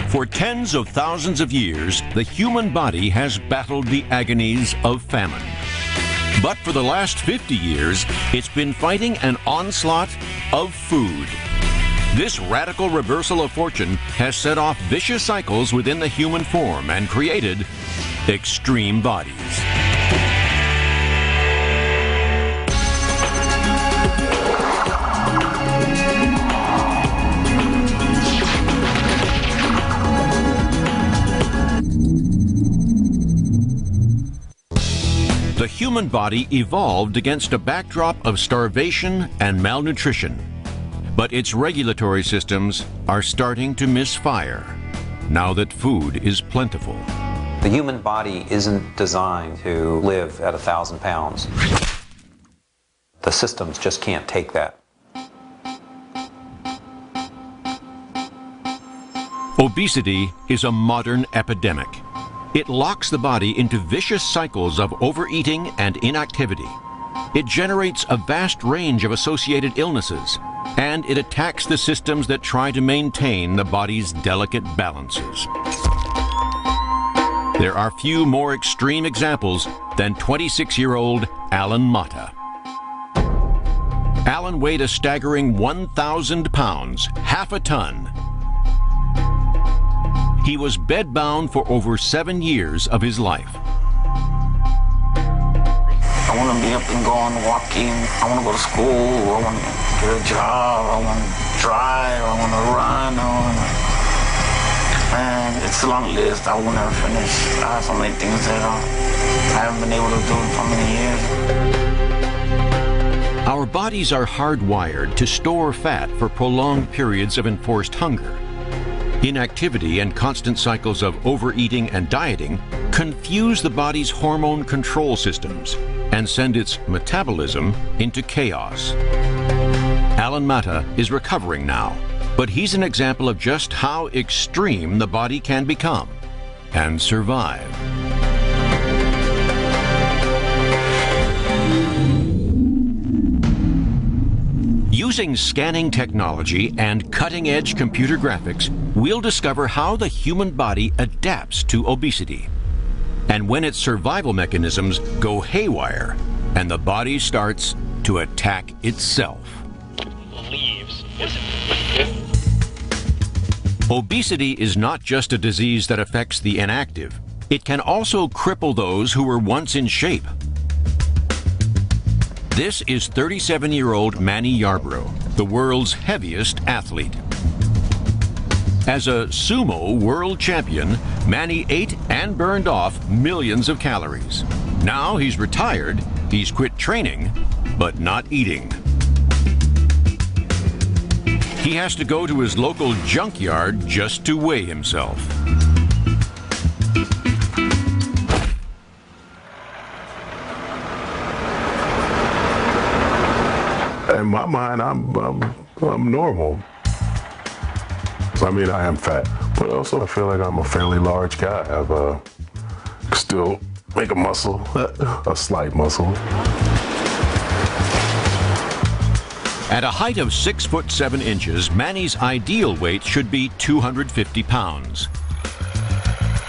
For tens of thousands of years, the human body has battled the agonies of famine. But for the last 50 years, it's been fighting an onslaught of food. This radical reversal of fortune has set off vicious cycles within the human form and created extreme bodies. The human body evolved against a backdrop of starvation and malnutrition. But its regulatory systems are starting to misfire now that food is plentiful. The human body isn't designed to live at 1,000 pounds. The systems just can't take that. Obesity is a modern epidemic. It locks the body into vicious cycles of overeating and inactivity. It generates a vast range of associated illnesses, and it attacks the systems that try to maintain the body's delicate balances. There are few more extreme examples than 26-year-old Alan Mata. Alan weighed a staggering 1,000 pounds, half a ton. He was bedbound for over 7 years of his life. I want to be up and going, walking. I want to go to school. I want to get a job. I want to drive. I want to run. Man, it's a long list. I will never finish. I have so many things that I haven't been able to do in so many years. Our bodies are hardwired to store fat for prolonged periods of enforced hunger. Inactivity and constant cycles of overeating and dieting confuse the body's hormone control systems and send its metabolism into chaos. Alan Mata is recovering now, but he's an example of just how extreme the body can become and survive. Using scanning technology and cutting-edge computer graphics, we'll discover how the human body adapts to obesity and when its survival mechanisms go haywire and the body starts to attack itself. Obesity is not just a disease that affects the inactive. It can also cripple those who were once in shape. This is 37-year-old Manny Yarbrough, the world's heaviest athlete. As a sumo world champion, Manny ate and burned off millions of calories. Now he's retired, he's quit training, but not eating. He has to go to his local junkyard just to weigh himself. In my mind, I'm normal. I mean, I am fat, but also I feel like I'm a fairly large guy. I've still make a muscle, a slight muscle. At a height of 6'7" Manny's ideal weight should be 250 pounds.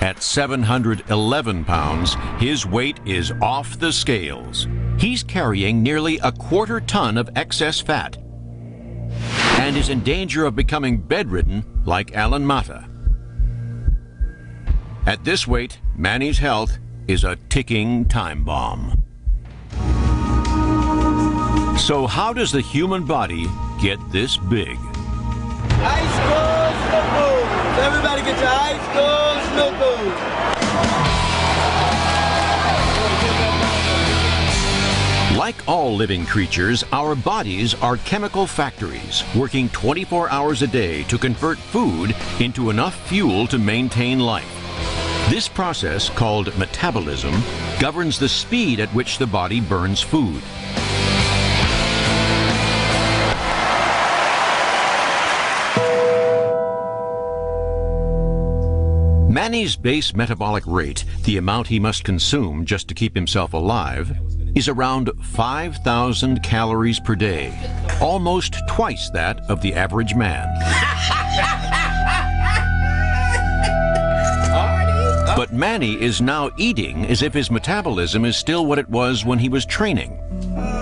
At 711 pounds, his weight is off the scales. He's carrying nearly a quarter ton of excess fat and is in danger of becoming bedridden like Alan Mata. At this weight, Manny's health is a ticking time bomb. So how does the human body get this big? Ice cold snow boots. Everybody get your ice cold snow boots. Like all living creatures, our bodies are chemical factories working 24 hours a day to convert food into enough fuel to maintain life. This process, called metabolism, governs the speed at which the body burns food. Manny's base metabolic rate, the amount he must consume just to keep himself alive, is around 5,000 calories per day, almost twice that of the average man. But Manny is now eating as if his metabolism is still what it was when he was training.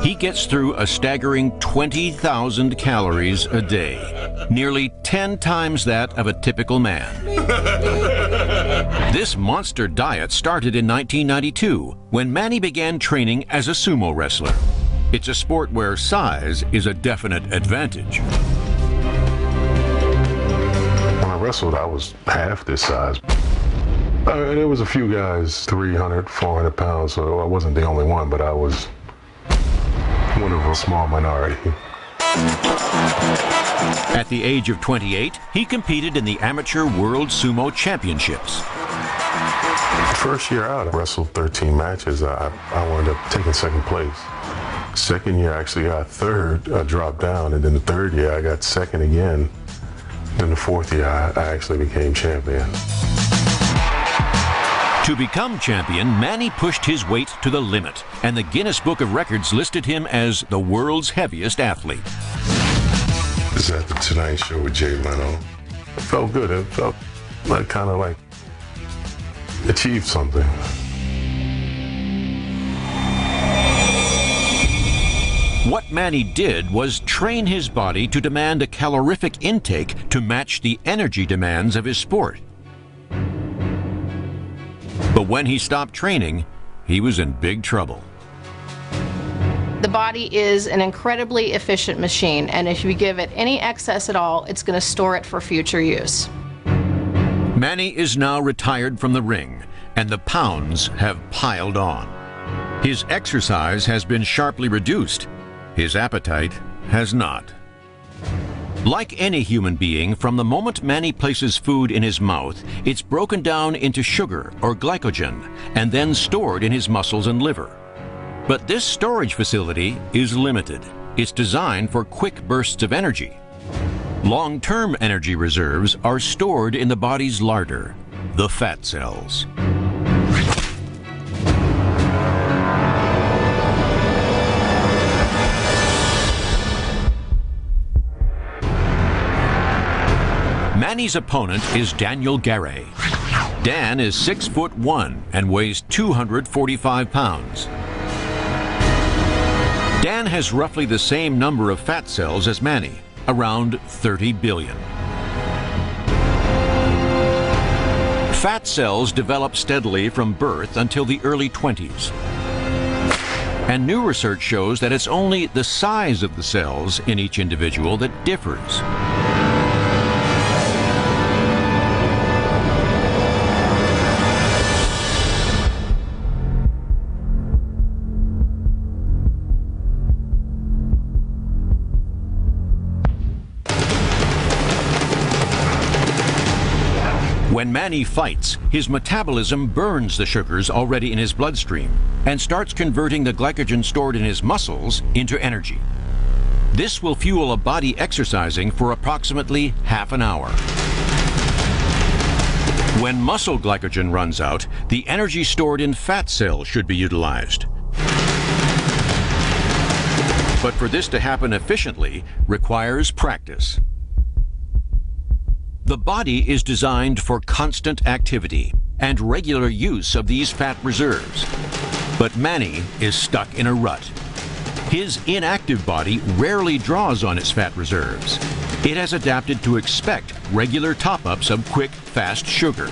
He gets through a staggering 20,000 calories a day, nearly 10 times that of a typical man. This monster diet started in 1992 when Manny began training as a sumo wrestler. It's a sport where size is a definite advantage. When I wrestled, I was half this size. There was a few guys 300, 400 pounds, so I wasn't the only one, but I was one of a small minority. At the age of 28, he competed in the Amateur World Sumo Championships. First year out, I wrestled 13 matches. I wound up taking second place. Second year, I actually got third. I dropped down, and then the third year, I got second again. Then the fourth year, I actually became champion. To become champion, Manny pushed his weight to the limit, and the Guinness Book of Records listed him as the world's heaviest athlete. This is at the Tonight Show with Jay Leno. It felt good. It felt like kind of like achieved something. What Manny did was train his body to demand a calorific intake to match the energy demands of his sport. But when he stopped training, he was in big trouble. The body is an incredibly efficient machine, and if you give it any excess at all, it's going to store it for future use. Manny is now retired from the ring, and the pounds have piled on. His exercise has been sharply reduced. His appetite has not. Like any human being, from the moment Manny places food in his mouth, it's broken down into sugar or glycogen and then stored in his muscles and liver. But this storage facility is limited. It's designed for quick bursts of energy. Long-term energy reserves are stored in the body's larder, the fat cells. Manny's opponent is Daniel Garay. Dan is 6'1" and weighs 245 pounds. Dan has roughly the same number of fat cells as Manny, around 30 billion. Fat cells develop steadily from birth until the early 20s. And new research shows that it's only the size of the cells in each individual that differs. When Manny fights, his metabolism burns the sugars already in his bloodstream and starts converting the glycogen stored in his muscles into energy. This will fuel a body exercising for approximately half an hour. When muscle glycogen runs out, the energy stored in fat cells should be utilized. But for this to happen efficiently requires practice. The body is designed for constant activity and regular use of these fat reserves. But Manny is stuck in a rut. His inactive body rarely draws on its fat reserves. It has adapted to expect regular top-ups of quick, fast sugar.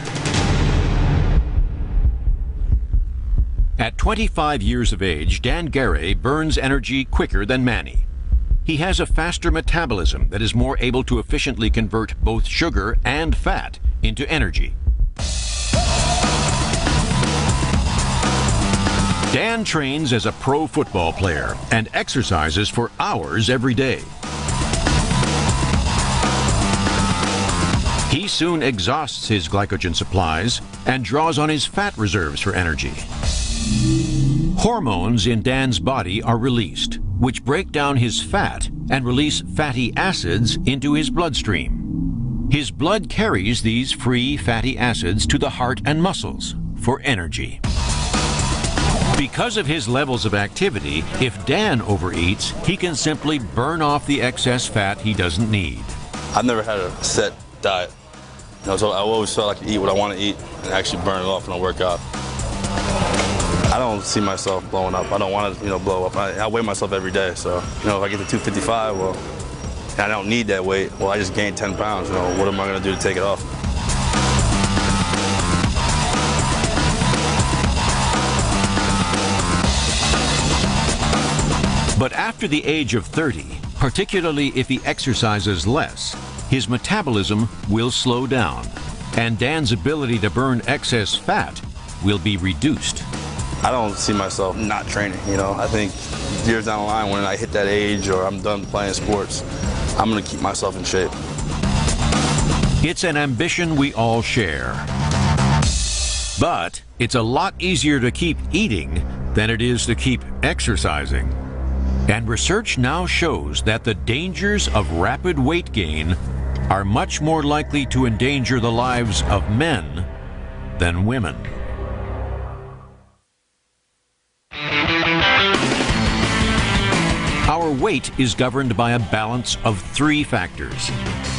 At 25 years of age, Dan Garay burns energy quicker than Manny. He has a faster metabolism that is more able to efficiently convert both sugar and fat into energy. Dan trains as a pro football player and exercises for hours every day. He soon exhausts his glycogen supplies and draws on his fat reserves for energy. Hormones in Dan's body are released, which break down his fat and release fatty acids into his bloodstream. His blood carries these free fatty acids to the heart and muscles for energy. Because of his levels of activity, if Dan overeats, he can simply burn off the excess fat he doesn't need. I've never had a set diet. You know, so I always felt like I could eat what I want to eat and actually burn it off when I work out. I don't see myself blowing up. I don't want to, blow up. I weigh myself every day, so, if I get to 255, well, I don't need that weight. Well, I just gained 10 pounds, what am I going to do to take it off? But after the age of 30, particularly if he exercises less, his metabolism will slow down, and Dan's ability to burn excess fat will be reduced. I don't see myself not training, I think years down the line when I hit that age or I'm done playing sports, I'm going to keep myself in shape. It's an ambition we all share. But it's a lot easier to keep eating than it is to keep exercising. And research now shows that the dangers of rapid weight gain are much more likely to endanger the lives of men than women. Our weight is governed by a balance of 3 factors: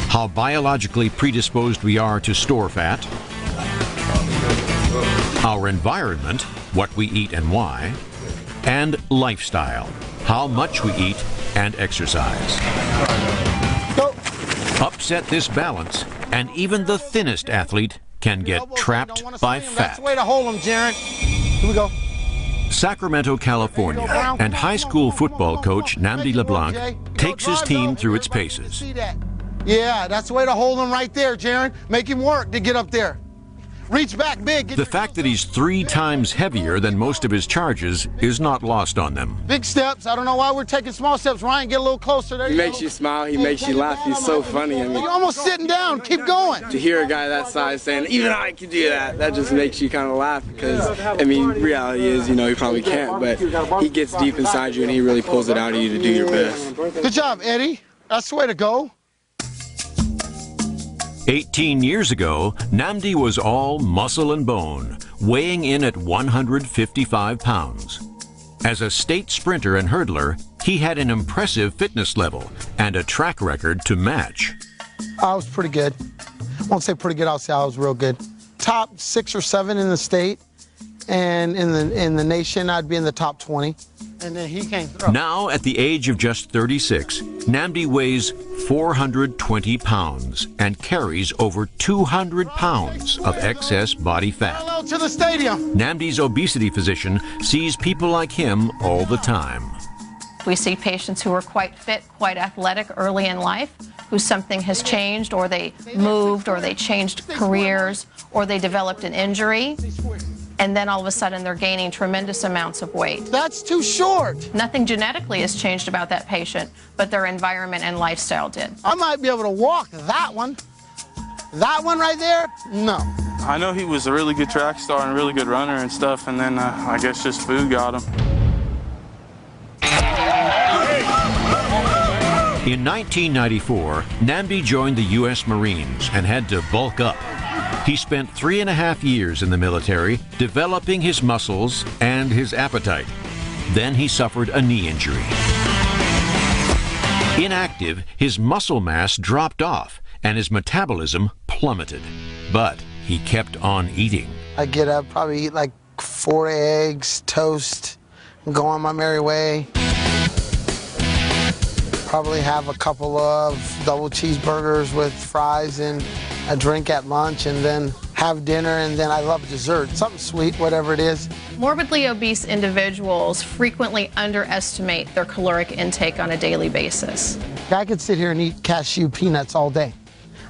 how biologically predisposed we are to store fat, our environment, what we eat and why, and lifestyle, how much we eat and exercise. Upset this balance, and even the thinnest athlete can get trapped by fat. That's the way to hold them, Jaron. Here we go. Sacramento, California, and high school football coach Namdi LeBlanc takes his team through its paces. Yeah, that's the way to hold him right there, Jaron. Make him work to get up there. Reach back big. The fact that he's 3 times heavier than most of his charges is not lost on them. Big steps. I don't know why we're taking small steps. Ryan, get a little closer. There He makes you smile. He makes you laugh. He's so funny. I mean, you're almost sitting down. Keep going. to hear a guy that size saying, even I can do that, that just makes you kind of laugh because, I mean, reality is, he probably can't, but he gets deep inside you and he really pulls it out of you to do your best. Good job, Eddie. That's the way to go. 18 years ago, Namdi was all muscle and bone, weighing in at 155 pounds. As a state sprinter and hurdler, he had an impressive fitness level and a track record to match. I was pretty good. I won't say pretty good, I'll say I was real good. Top 6 or 7 in the state, and in the nation, I'd be in the top 20. And then he came through. Now, at the age of just 36, Namdi weighs 420 pounds and carries over 200 pounds of excess body fat. Hello to the stadium. Namdi's obesity physician sees people like him all the time. We see patients who are quite fit, quite athletic early in life, who something has changed, or they moved, or they changed careers, or they developed an injury. And then all of a sudden they're gaining tremendous amounts of weight. That's too short. Nothing genetically has changed about that patient, but their environment and lifestyle did. I might be able to walk that one. That one right there, no. I know he was a really good track star and a really good runner and stuff, and then I guess just food got him. In 1994, Namdi joined the U.S. Marines and had to bulk up. He spent 3.5 years in the military developing his muscles and his appetite. Then he suffered a knee injury. Inactive, his muscle mass dropped off and his metabolism plummeted. But he kept on eating. I get up, probably eat like 4 eggs, toast, and go on my merry way. Probably have a couple of double cheeseburgers with fries and a drink at lunch, and then have dinner, and then I love dessert, something sweet, whatever it is. Morbidly obese individuals frequently underestimate their caloric intake on a daily basis. I could sit here and eat cashew peanuts all day.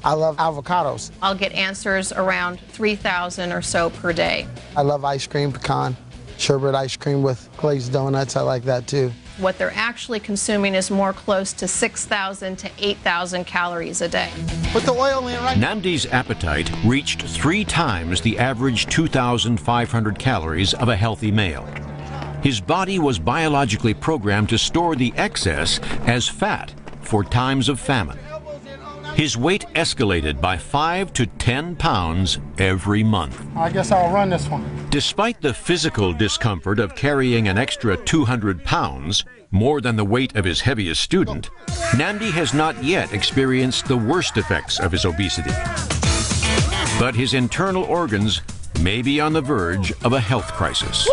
I love avocados. I'll get answers around 3,000 or so per day. I love ice cream, pecan, sherbet ice cream with glazed donuts. I like that too. What they're actually consuming is more close to 6,000 to 8,000 calories a day. Put the oil in right now. Namdi's appetite reached 3 times the average 2,500 calories of a healthy male. His body was biologically programmed to store the excess as fat for times of famine. His weight escalated by 5 to 10 pounds every month. I guess I'll run this one. Despite the physical discomfort of carrying an extra 200 pounds, more than the weight of his heaviest student, Namdi has not yet experienced the worst effects of his obesity. but his internal organs may be on the verge of a health crisis.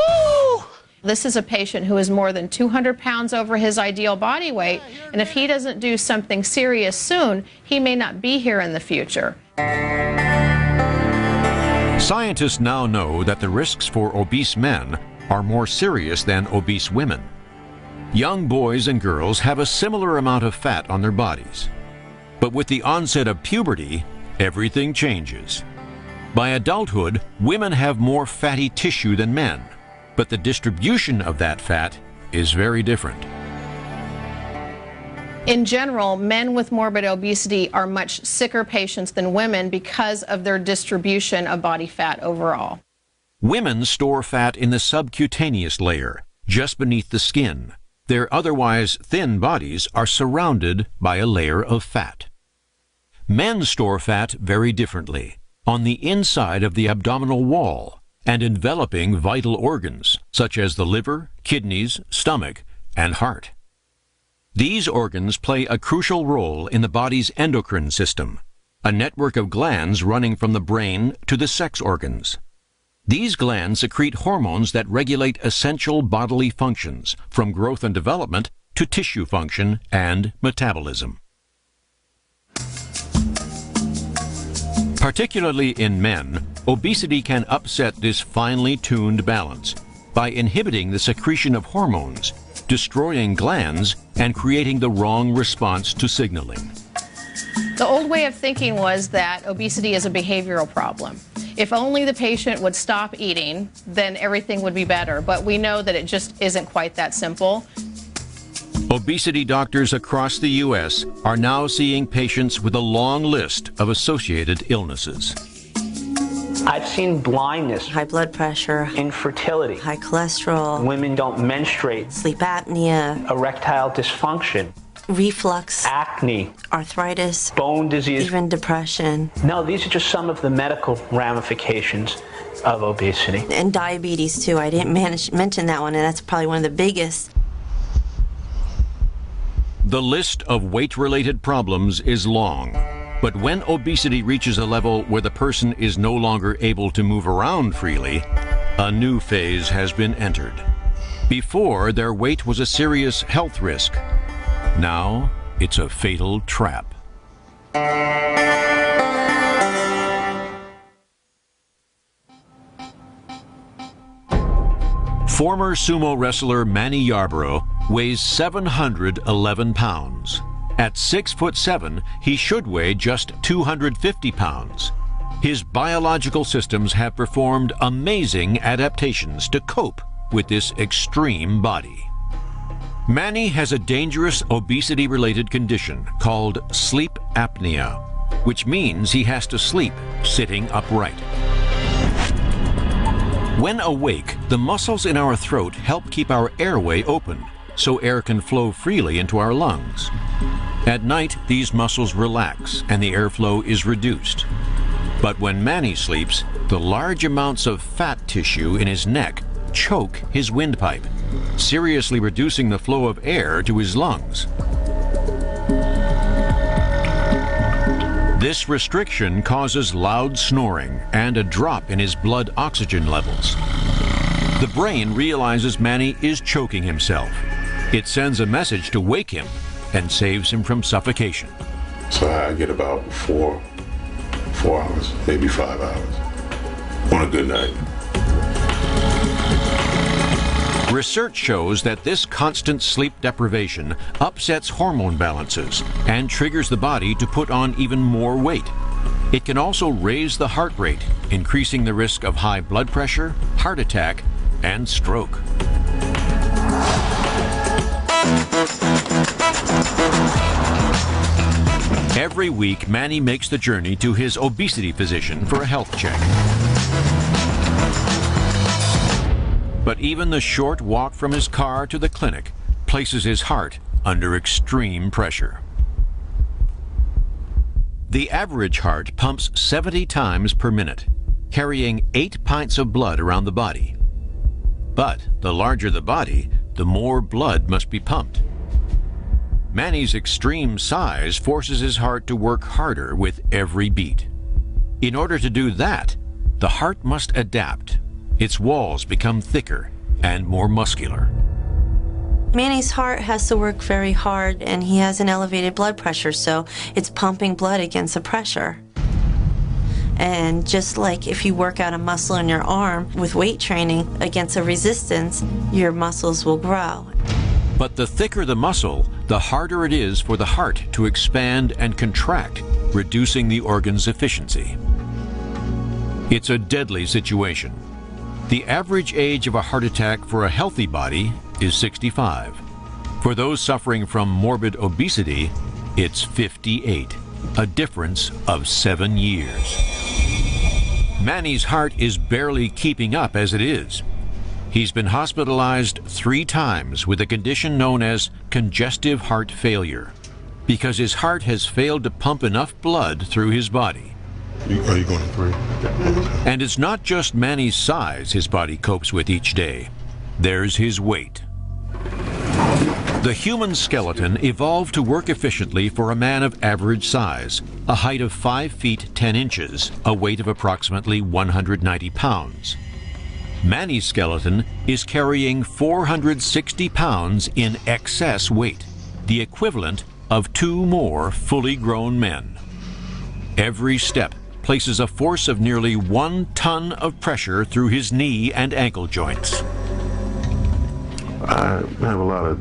This is a patient who is more than 200 pounds over his ideal body weight, and if he doesn't do something serious soon, he may not be here in the future. Scientists now know that the risks for obese men are more serious than obese women. Young boys and girls have a similar amount of fat on their bodies. But with the onset of puberty, everything changes. By adulthood, women have more fatty tissue than men, but the distribution of that fat is very different. In general, men with morbid obesity are much sicker patients than women because of their distribution of body fat overall. Women store fat in the subcutaneous layer, just beneath the skin. Their otherwise thin bodies are surrounded by a layer of fat. Men store fat very differently, on the inside of the abdominal wall, and enveloping vital organs such as the liver, kidneys, stomach, and heart. These organs play a crucial role in the body's endocrine system, a network of glands running from the brain to the sex organs. These glands secrete hormones that regulate essential bodily functions, from growth and development to tissue function and metabolism. Particularly in men, obesity can upset this finely tuned balance by inhibiting the secretion of hormones, destroying glands, and creating the wrong response to signaling. The old way of thinking was that obesity is a behavioral problem. If only the patient would stop eating, then everything would be better. But we know that it just isn't quite that simple. Obesity doctors across the U.S. are now seeing patients with a long list of associated illnesses. I've seen blindness, high blood pressure, infertility, high cholesterol, women don't menstruate, sleep apnea, erectile dysfunction, reflux, acne, arthritis, bone disease, even depression. No, these are just some of the medical ramifications of obesity. And diabetes too. I didn't mention that one, and that's probably one of the biggest. The list of weight-related problems is long, but when obesity reaches a level where the person is no longer able to move around freely, a new phase has been entered. Before, their weight was a serious health risk. Now, it's a fatal trap. Former sumo wrestler Manny Yarborough weighs 711 pounds. At 6'7", he should weigh just 250 pounds. His biological systems have performed amazing adaptations to cope with this extreme body. Manny has a dangerous obesity-related condition called sleep apnea, which means he has to sleep sitting upright. When awake, the muscles in our throat help keep our airway open, so air can flow freely into our lungs. At night, these muscles relax and the airflow is reduced. But when Manny sleeps, the large amounts of fat tissue in his neck choke his windpipe, seriously reducing the flow of air to his lungs. This restriction causes loud snoring and a drop in his blood oxygen levels. The brain realizes Manny is choking himself. It sends a message to wake him and saves him from suffocation. So I get about 4 hours, maybe 5 hours on a good night. Research shows that this constant sleep deprivation upsets hormone balances and triggers the body to put on even more weight. It can also raise the heart rate, increasing the risk of high blood pressure, heart attack, and stroke. Every week, Manny makes the journey to his obesity physician for a health check. But even the short walk from his car to the clinic places his heart under extreme pressure. The average heart pumps 70 times per minute, carrying 8 pints of blood around the body. But the larger the body, the more blood must be pumped. Manny's extreme size forces his heart to work harder with every beat. In order to do that, the heart must adapt. Its walls become thicker and more muscular. Manny's heart has to work very hard, and he has an elevated blood pressure, so it's pumping blood against the pressure. And just like if you work out a muscle in your arm with weight training against a resistance, your muscles will grow. But the thicker the muscle, the harder it is for the heart to expand and contract, reducing the organ's efficiency. It's a deadly situation. The average age of a heart attack for a healthy body is 65. For those suffering from morbid obesity, it's 58, a difference of 7 years. Manny's heart is barely keeping up as it is. He's been hospitalized 3 times with a condition known as congestive heart failure, because his heart has failed to pump enough blood through his body. Are you going to 3? And it's not just Manny's size his body copes with each day. There's his weight. The human skeleton evolved to work efficiently for a man of average size, a height of 5 feet 10 inches, a weight of approximately 190 pounds. Manny's skeleton is carrying 460 pounds in excess weight, the equivalent of 2 more fully grown men. Every step places a force of nearly 1 ton of pressure through his knee and ankle joints. I have a lot of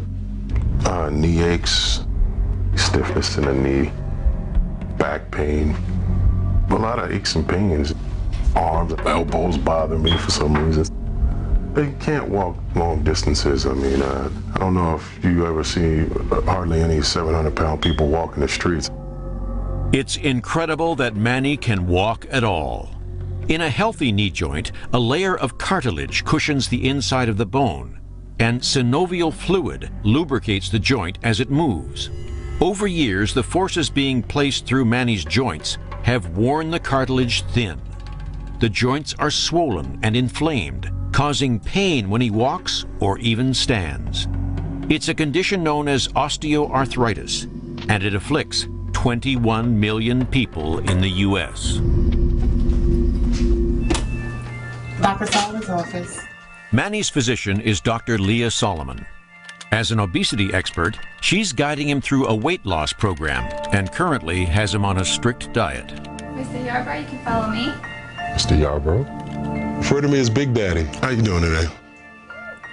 knee aches, stiffness in the knee, back pain, a lot of aches and pains. Arms, elbows bother me for some reason. They can't walk long distances. I mean, I don't know if you ever see hardly any 700-pound people walking the streets. It's incredible that Manny can walk at all. In a healthy knee joint, a layer of cartilage cushions the inside of the bone, and synovial fluid lubricates the joint as it moves. Over years, the forces being placed through Manny's joints have worn the cartilage thin. The joints are swollen and inflamed, causing pain when he walks or even stands. It's a condition known as osteoarthritis, and it afflicts 21 million people in the U.S. Dr. Solomon's office. Manny's physician is Dr. Leah Solomon. As an obesity expert, she's guiding him through a weight loss program and currently has him on a strict diet. Mr. Yarbrough, you can follow me. Mr. Yarbrough? Refer to me as Big Daddy. How you doing today?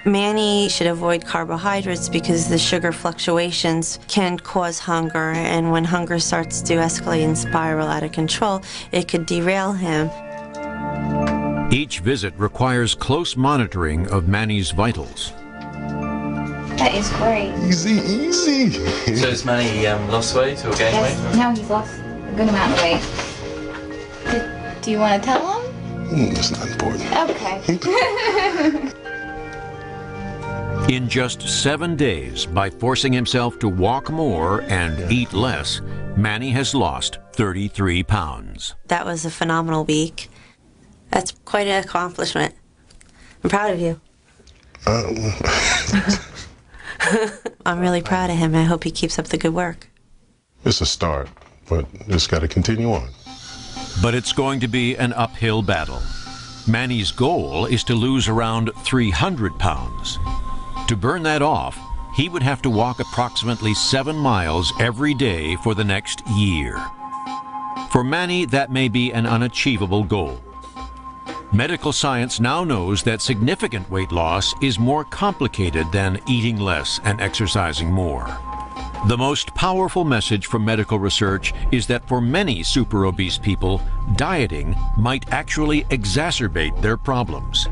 Manny should avoid carbohydrates because the sugar fluctuations can cause hunger, and when hunger starts to escalate and spiral out of control, it could derail him. Each visit requires close monitoring of Manny's vitals. That is great. Easy, easy. So has Manny lost weight or gained weight? Now he's lost a good amount of weight. Do you want to tell him? It's not important. Okay. In just 7 days, by forcing himself to walk more and eat less, Manny has lost 33 pounds. That was a phenomenal week. That's quite an accomplishment. I'm proud of you. I'm really proud of him. I hope he keeps up the good work. It's a start, but just got to continue on. But it's going to be an uphill battle. Manny's goal is to lose around 300 pounds. To burn that off, he would have to walk approximately 7 miles every day for the next year. For Manny, that may be an unachievable goal. Medical science now knows that significant weight loss is more complicated than eating less and exercising more. The most powerful message from medical research is that for many super obese people, dieting might actually exacerbate their problems.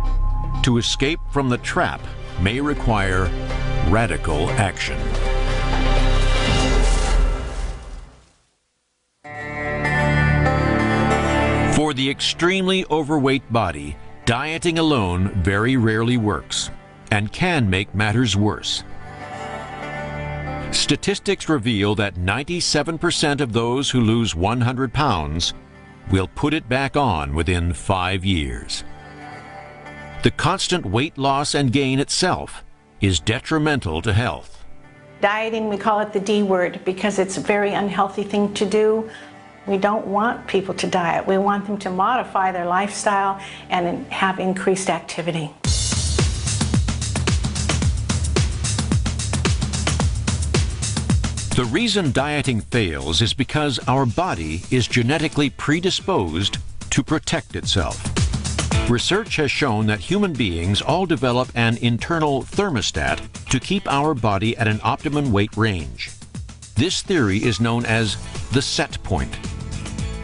To escape from the trap may require radical action. For the extremely overweight body, dieting alone very rarely works and can make matters worse. Statistics reveal that 97% of those who lose 100 pounds will put it back on within 5 years. The constant weight loss and gain itself is detrimental to health. Dieting, we call it the D word because it's a very unhealthy thing to do. We don't want people to diet. We want them to modify their lifestyle and have increased activity. The reason dieting fails is because our body is genetically predisposed to protect itself. Research has shown that human beings all develop an internal thermostat to keep our body at an optimum weight range. This theory is known as the set point.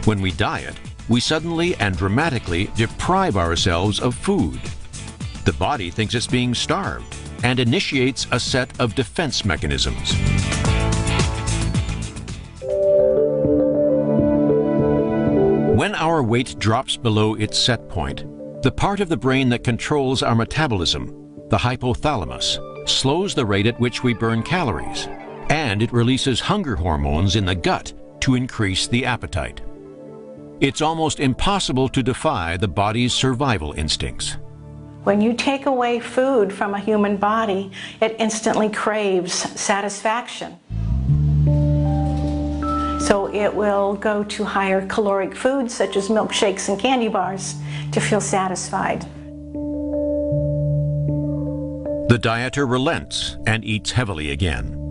When we diet, we suddenly and dramatically deprive ourselves of food. The body thinks it's being starved and initiates a set of defense mechanisms. When our weight drops below its set point, the part of the brain that controls our metabolism, the hypothalamus, slows the rate at which we burn calories, and it releases hunger hormones in the gut to increase the appetite. It's almost impossible to defy the body's survival instincts. When you take away food from a human body, it instantly craves satisfaction. So it will go to higher caloric foods such as milkshakes and candy bars to feel satisfied. The dieter relents and eats heavily again.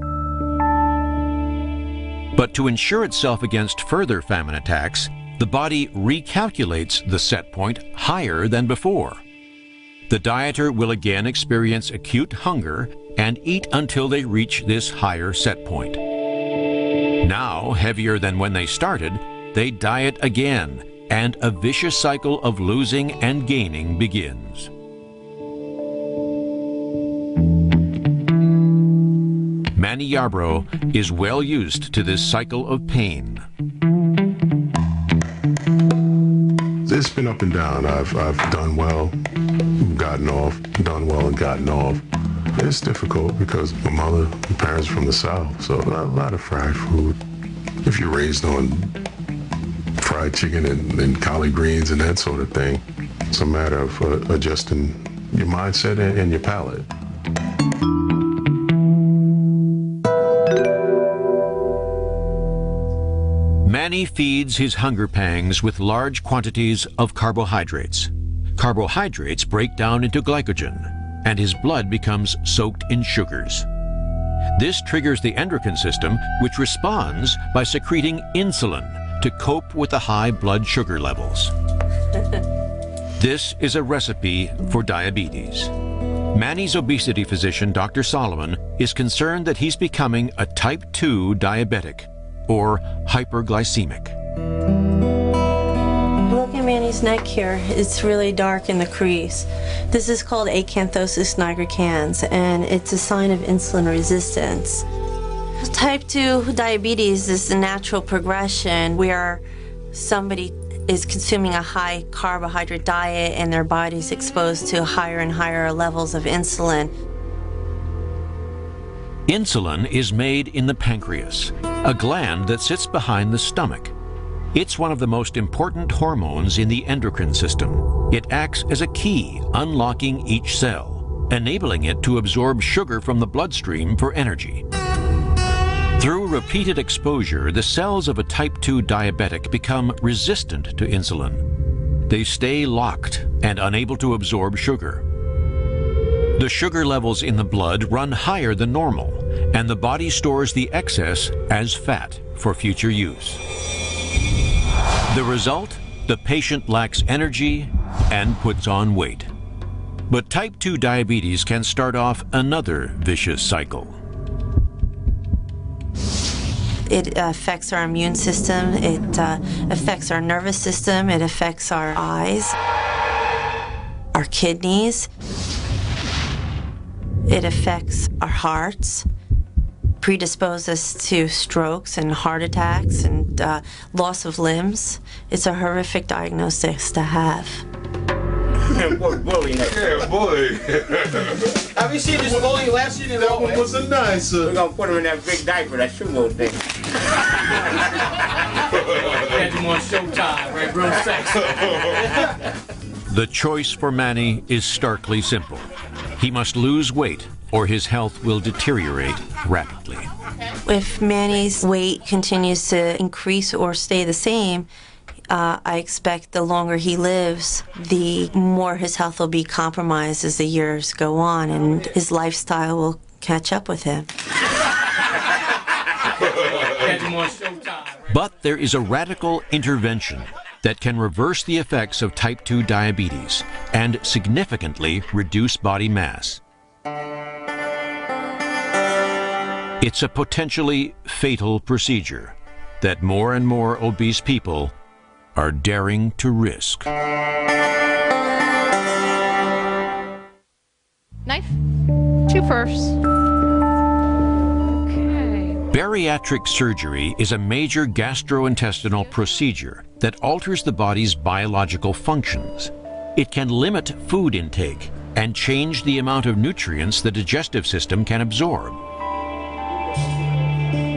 But to ensure itself against further famine attacks, the body recalculates the set point higher than before. The dieter will again experience acute hunger and eat until they reach this higher set point. Now, heavier than when they started, they diet again, and a vicious cycle of losing and gaining begins. Manny Yarbrough is well used to this cycle of pain. It's been up and down. I've done well, gotten off, done well and gotten off. It's difficult because my parents are from the South, so a lot of fried food. If you're raised on fried chicken and collard greens and that sort of thing, it's a matter of adjusting your mindset and your palate. Manny feeds his hunger pangs with large quantities of carbohydrates. Carbohydrates break down into glycogen, and his blood becomes soaked in sugars. This triggers the endocrine system, which responds by secreting insulin to cope with the high blood sugar levels. This is a recipe for diabetes. Manny's obesity physician, Dr. Solomon, is concerned that he's becoming a type 2 diabetic, or hyperglycemic. Look at Manny's neck here. It's really dark in the crease. This is called acanthosis nigricans, and it's a sign of insulin resistance. Type 2 diabetes is the natural progression where somebody is consuming a high carbohydrate diet and their body's exposed to higher and higher levels of insulin. Insulin is made in the pancreas, a gland that sits behind the stomach. It's one of the most important hormones in the endocrine system. It acts as a key, unlocking each cell, enabling it to absorb sugar from the bloodstream for energy. Through repeated exposure, the cells of a type 2 diabetic become resistant to insulin. They stay locked and unable to absorb sugar. The sugar levels in the blood run higher than normal, and the body stores the excess as fat for future use. The result? The patient lacks energy and puts on weight. But type 2 diabetes can start off another vicious cycle. It affects our immune system, it affects our nervous system, it affects our eyes, our kidneys, it affects our hearts, predisposes us to strokes and heart attacks and loss of limbs. It's a horrific diagnosis to have. Bully. Yeah, bully. Have you seen this bully last year? That one was a nice. We're gonna put him in that big diaper, that sumo thing. Had him on Showtime, right? Real sex. The choice for Manny is starkly simple. He must lose weight or his health will deteriorate rapidly. If Manny's weight continues to increase or stay the same, I expect the longer he lives, the more his health will be compromised as the years go on, and his lifestyle will catch up with him. But there is a radical intervention that can reverse the effects of type 2 diabetes and significantly reduce body mass. It's a potentially fatal procedure that more and more obese people are daring to risk. Knife? 2 first. Bariatric surgery is a major gastrointestinal procedure that alters the body's biological functions. It can limit food intake and change the amount of nutrients the digestive system can absorb.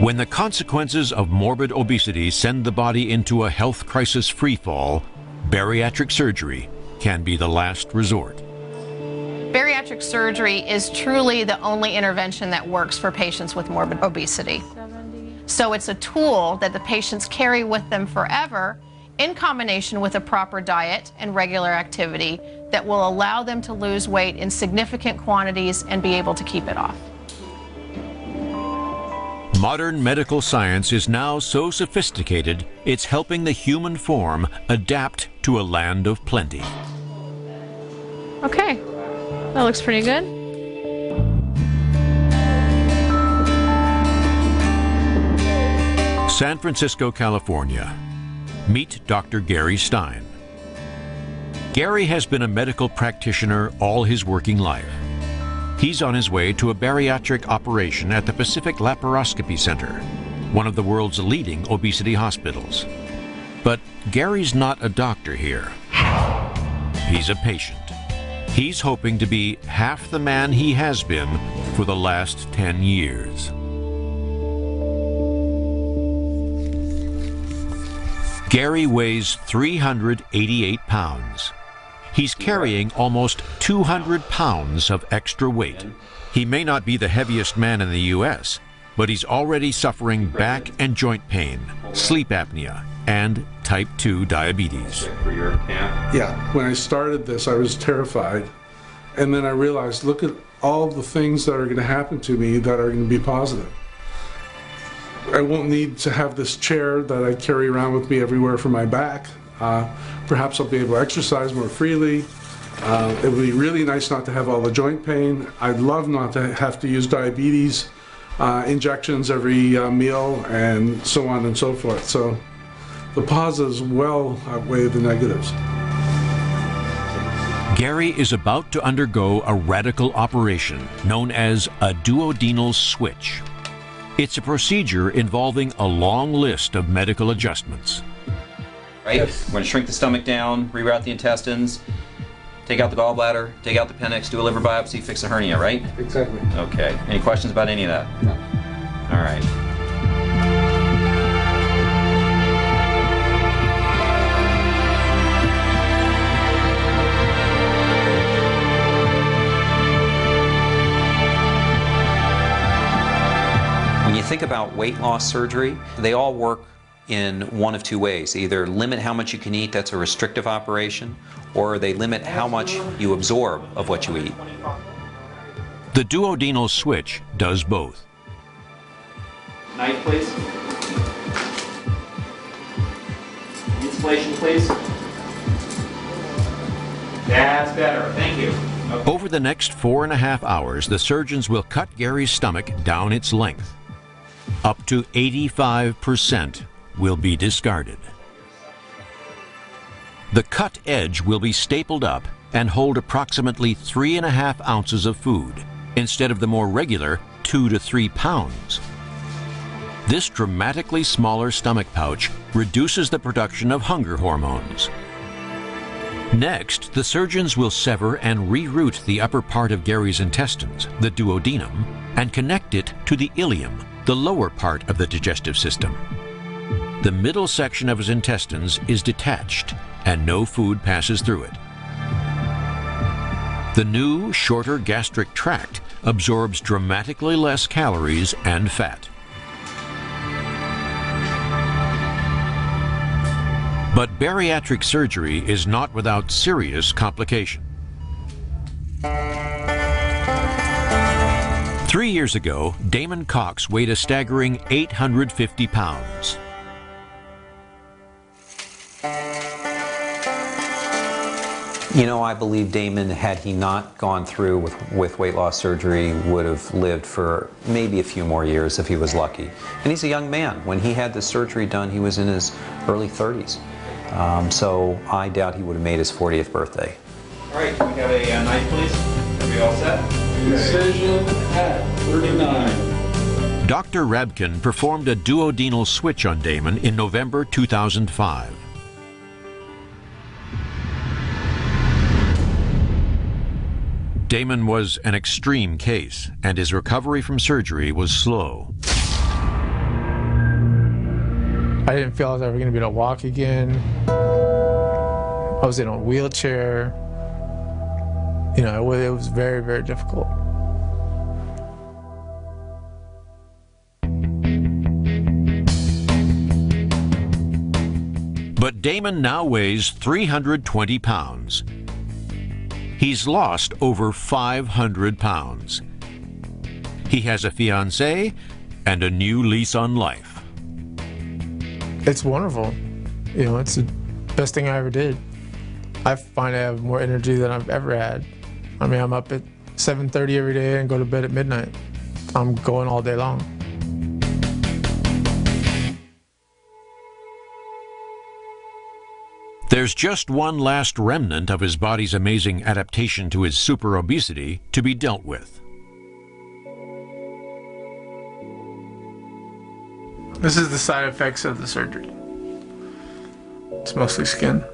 When the consequences of morbid obesity send the body into a health crisis freefall, bariatric surgery can be the last resort. Bariatric surgery is truly the only intervention that works for patients with morbid obesity. So it's a tool that the patients carry with them forever in combination with a proper diet and regular activity that will allow them to lose weight in significant quantities and be able to keep it off. Modern medical science is now so sophisticated, it's helping the human form adapt to a land of plenty. Okay, that looks pretty good. San Francisco, California. Meet Dr. Gary Stein. Gary has been a medical practitioner all his working life. He's on his way to a bariatric operation at the Pacific Laparoscopy Center, one of the world's leading obesity hospitals. But Gary's not a doctor here. He's a patient. He's hoping to be half the man he has been for the last 10 years. Gary weighs 388 pounds. He's carrying almost 200 pounds of extra weight. He may not be the heaviest man in the U.S., but he's already suffering back and joint pain, sleep apnea, and type 2 diabetes. Yeah, when I started this, I was terrified. And then I realized, look at all the things that are going to happen to me that are going to be positive. I won't need to have this chair that I carry around with me everywhere for my back. Perhaps I'll be able to exercise more freely. It would be really nice not to have all the joint pain. I'd love not to have to use diabetes injections every meal and so on and so forth. So the positives well outweigh the negatives. Gary is about to undergo a radical operation known as a duodenal switch. It's a procedure involving a long list of medical adjustments. Right? We're going to shrink the stomach down, reroute the intestines, take out the gallbladder, take out the appendix, do a liver biopsy, fix the hernia, right? Exactly. Okay. Any questions about any of that? No. All right. When you think about weight loss surgery, they all work in one of two ways. They either limit how much you can eat, that's a restrictive operation, or they limit how much you absorb of what you eat. The duodenal switch does both. Knife, please. Insulation, please. That's better. Thank you. Okay. Over the next 4.5 hours, the surgeons will cut Gary's stomach down its length. Up to 85% will be discarded. The cut edge will be stapled up and hold approximately 3.5 ounces of food, instead of the more regular 2 to 3 pounds. This dramatically smaller stomach pouch reduces the production of hunger hormones. Next, the surgeons will sever and reroute the upper part of Gary's intestines, the duodenum, and connect it to the ileum, the lower part of the digestive system. The middle section of his intestines is detached, and no food passes through it. The new, shorter gastric tract absorbs dramatically less calories and fat. But bariatric surgery is not without serious complication. 3 years ago, Damon Cox weighed a staggering 850 pounds. You know, I believe Damon, had he not gone through with weight loss surgery, would have lived for maybe a few more years if he was lucky. And he's a young man. When he had the surgery done, he was in his early 30s. So I doubt he would have made his 40th birthday. All right, can we have a knife, please? Are we all set? Incision at 39. Dr. Rabkin performed a duodenal switch on Damon in November 2005. Damon was an extreme case, and his recovery from surgery was slow. I didn't feel I was ever going to be able to walk again. I was in a wheelchair. You know, it was very, very difficult. But Damon now weighs 320 pounds. He's lost over 500 pounds. He has a fiancée and a new lease on life. It's wonderful. You know, it's the best thing I ever did. I find I have more energy than I've ever had. I mean, I'm up at 7:30 every day and go to bed at midnight. I'm going all day long. There's just one last remnant of his body's amazing adaptation to his super obesity to be dealt with. This is the side effects of the surgery. It's mostly skin.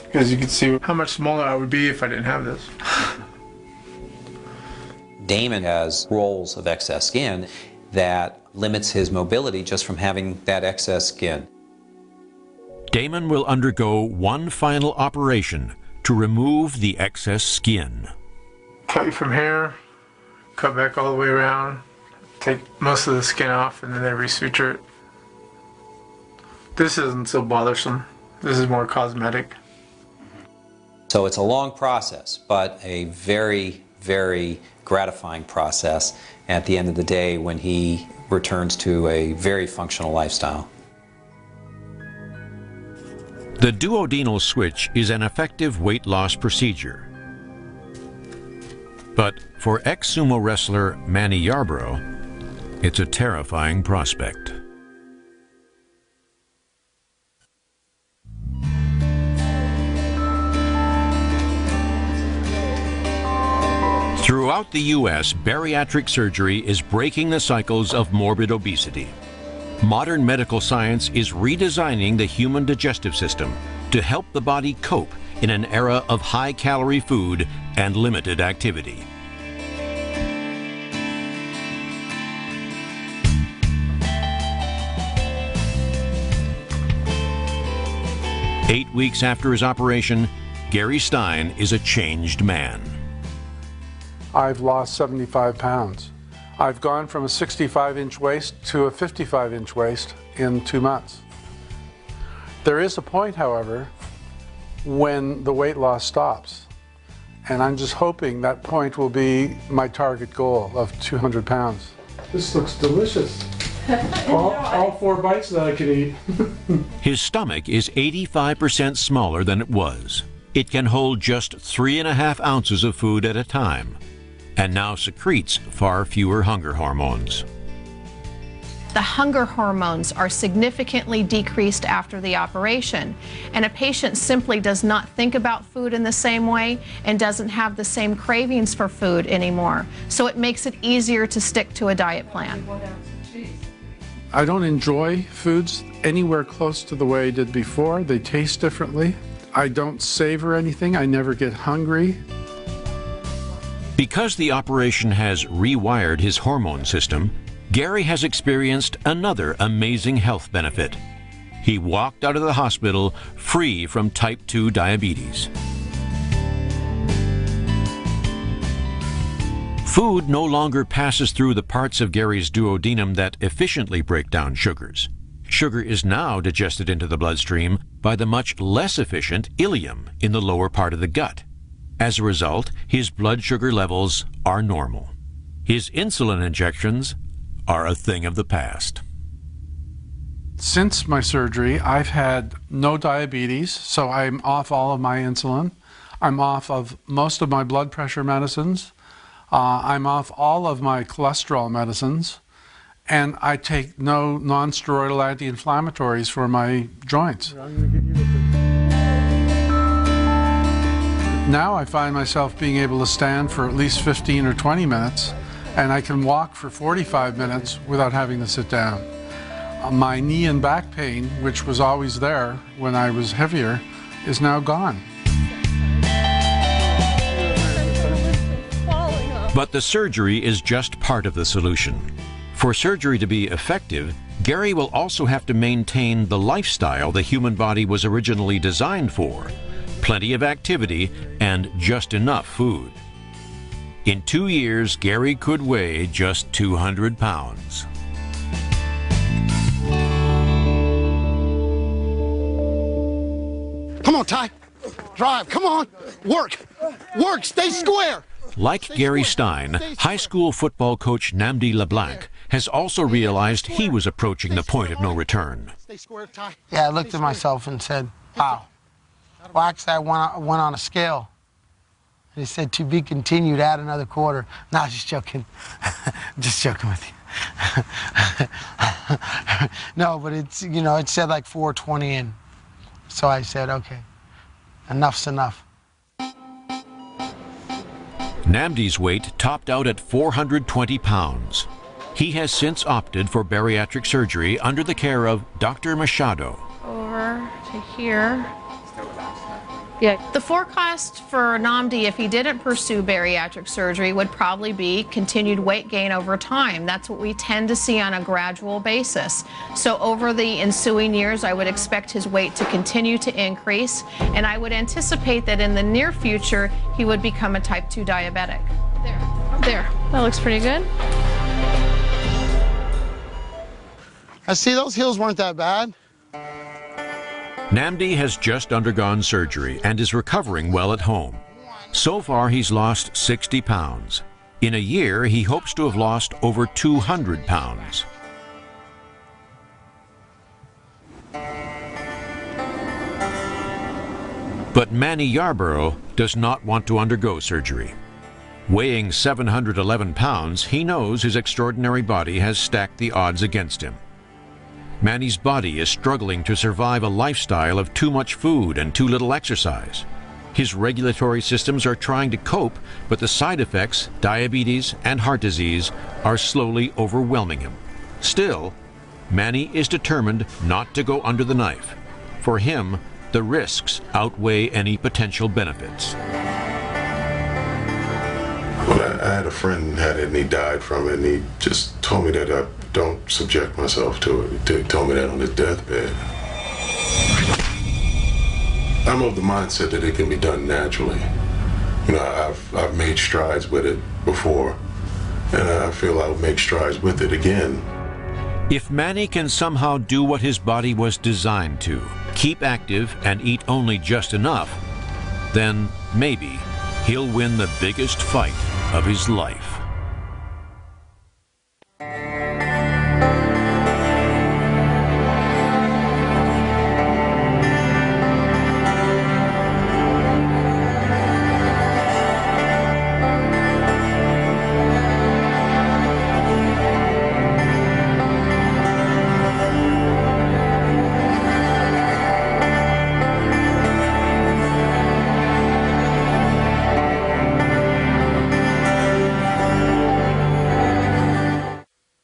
Because you can see how much smaller I would be if I didn't have this. Damon has rolls of excess skin that limits his mobility just from having that excess skin. Damon will undergo one final operation to remove the excess skin. Cut you from here, cut back all the way around, take most of the skin off, and then they resuture it. This isn't so bothersome. This is more cosmetic. So it's a long process, but a very, very gratifying process at the end of the day when he returns to a very functional lifestyle. The duodenal switch is an effective weight loss procedure. But for ex-sumo wrestler Manny Yarbrough, it's a terrifying prospect. Throughout the U.S., bariatric surgery is breaking the cycles of morbid obesity. Modern medical science is redesigning the human digestive system to help the body cope in an era of high-calorie food and limited activity. Eight weeks after his operation, Gary Stein is a changed man. I've lost 75 pounds. I've gone from a 65-inch waist to a 55-inch waist in 2 months. There is a point, however, when the weight loss stops. And I'm just hoping that point will be my target goal of 200 pounds. This looks delicious. all 4 bites that I could eat. His stomach is 85% smaller than it was. It can hold just 3.5 ounces of food at a time, and now secretes far fewer hunger hormones. The hunger hormones are significantly decreased after the operation, and a patient simply does not think about food in the same way and doesn't have the same cravings for food anymore. So it makes it easier to stick to a diet plan. I don't enjoy foods anywhere close to the way I did before. They taste differently. I don't savor anything. I never get hungry. Because the operation has rewired his hormone system, Gary has experienced another amazing health benefit. He walked out of the hospital free from type 2 diabetes. Food no longer passes through the parts of Gary's duodenum that efficiently break down sugars. Sugar is now digested into the bloodstream by the much less efficient ileum in the lower part of the gut. As a result, his blood sugar levels are normal. His insulin injections are a thing of the past. Since my surgery, I've had no diabetes, so I'm off all of my insulin. I'm off of most of my blood pressure medicines. I'm off all of my cholesterol medicines. And I take no non-steroidal anti-inflammatories for my joints. Now I find myself being able to stand for at least 15 or 20 minutes, and I can walk for 45 minutes without having to sit down. My knee and back pain, which was always there when I was heavier, is now gone. But the surgery is just part of the solution. For surgery to be effective, Gary will also have to maintain the lifestyle the human body was originally designed for: plenty of activity and just enough food. In 2 years, Gary could weigh just 200 pounds. Come on, Ty. Drive. Come on. Work. Work. Stay square. Like Gary Stein, high school football coach Namdi LeBlanc has also realized he was approaching the point of no return. Yeah, I looked at myself and said, wow. Well, actually, I went on a scale. And he said, to be continued, add another quarter. No, just joking. Just joking with you. No, but it's, you know, it said like 420 in. So I said, okay, enough's enough. Namdi's weight topped out at 420 pounds. He has since opted for bariatric surgery under the care of Dr. Machado. Over to here. Yeah. The forecast for Namdi, if he didn't pursue bariatric surgery, would probably be continued weight gain over time. That's what we tend to see on a gradual basis. So over the ensuing years, I would expect his weight to continue to increase, and I would anticipate that in the near future, he would become a type 2 diabetic. There. That looks pretty good. I see those heels weren't that bad. Namdi has just undergone surgery and is recovering well at home. So far, he's lost 60 pounds. In a year, he hopes to have lost over 200 pounds. But Manny Yarborough does not want to undergo surgery. Weighing 711 pounds, he knows his extraordinary body has stacked the odds against him. Manny's body is struggling to survive a lifestyle of too much food and too little exercise. His regulatory systems are trying to cope, but the side effects, diabetes and heart disease, are slowly overwhelming him. Still, Manny is determined not to go under the knife. For him, the risks outweigh any potential benefits. Well, I had a friend who had it and he died from it, and he just told me that I don't subject myself to it. He told me that on his deathbed. I'm of the mindset that it can be done naturally. You know, I've made strides with it before, and I feel I'll make strides with it again. If Manny can somehow do what his body was designed to, keep active and eat only just enough, then maybe he'll win the biggest fight of his life.